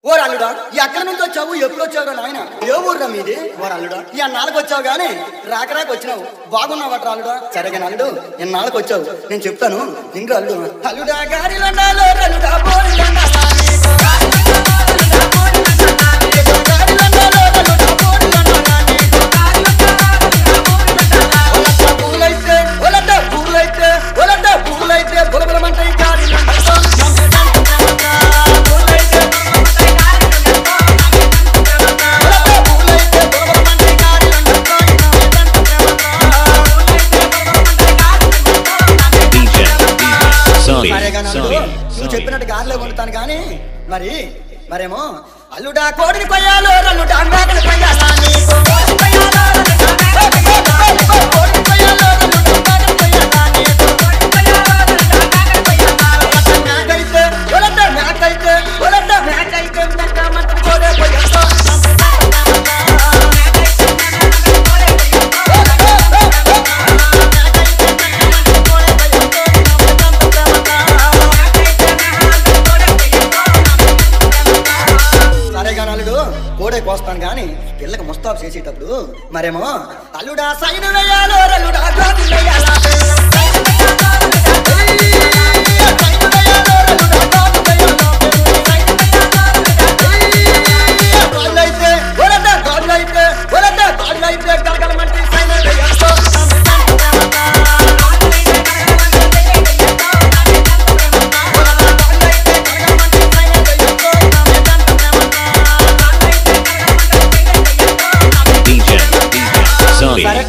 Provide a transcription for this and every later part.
ఓ అల్లుడా ఎక్కడి నుంచి వచ్చావు ఎప్పుడు వచ్చావు నాయన ఏ ఊర్రా మీది ఓ అల్లుడా ఇన్నాళ్ళకి వచ్చావు గానీ రాక వచ్చినావు బాగున్నావట అల్లుడా సరేగా అల్లుడు ఇన్నాళ్ళకి వచ్చావు నేను చెప్తాను ఇంకా అల్లుడు అల్లుడా గారిలో నువ్వు చెప్పినట్టు గాలిలో వండుతాను కానీ మరేమో అల్లుడా కోడిని కొయ్యాలో అల్లుడా మేకని కొయ్యాలా కోడే కోస్తాను గాని పిల్లకి ముస్తాబు చేసేటప్పుడు మరేమో అల్లుడా సైను వేయాలో అల్లుడా గోధులు వేయాలా సరే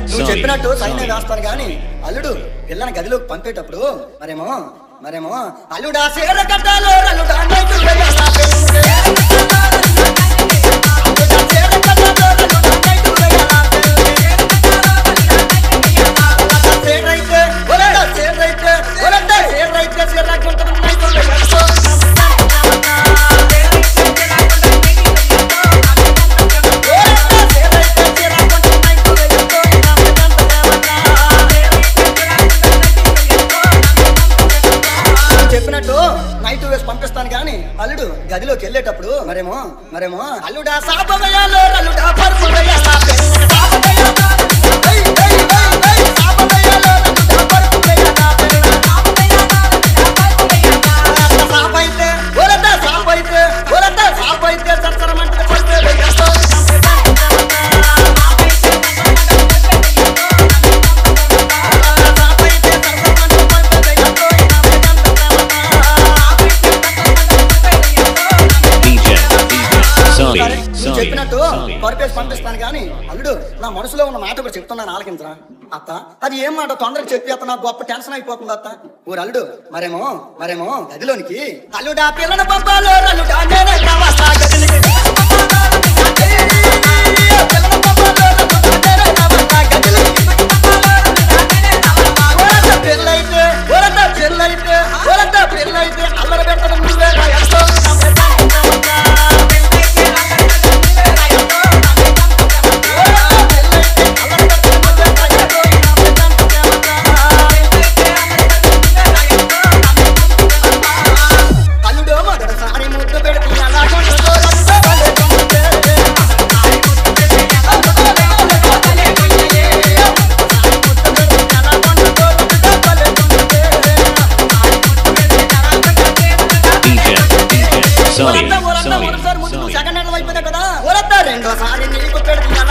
నువ్వు చెప్పినట్టు సైన్యం వేస్తాను గాని అల్లుడు పిల్లని గదిలోకి పంపేటప్పుడు మరేమో అల్లుడా సేర కట్టాలో అల్లుడా చెప్పినట్టు నైట్ వేసి పంపిస్తాను గాని అల్లుడు గదిలోకి వెళ్ళేటప్పుడు మరేమో అల్లుడా సాప వేయాలో అల్లుడా పరుపు వేయాలా చెప్పినట్టు పరుపేసి పంపిస్తాను గాని అల్లుడు నా మనసులో ఉన్న మాట కూడా చెప్తున్నాను ఆలకించరా అత్త అది ఏం మాట తొందరగా చెప్పి అత్త నాకు గొప్ప టెన్షన్ అయిపోతుంది అత్త ఊరు అల్లుడు మరేమో గదిలోనికి అల్లుడా పిల్లని పంపాలో అల్లుడా నేనే కావాలా గదిలోకి పెళ్ళైతే అల్లరి పెట్టడం నువ్వే సెకండ్ హ్యాండ్ అయిపోయినా కదా రెండోసారి నీకు పెడుతున్నా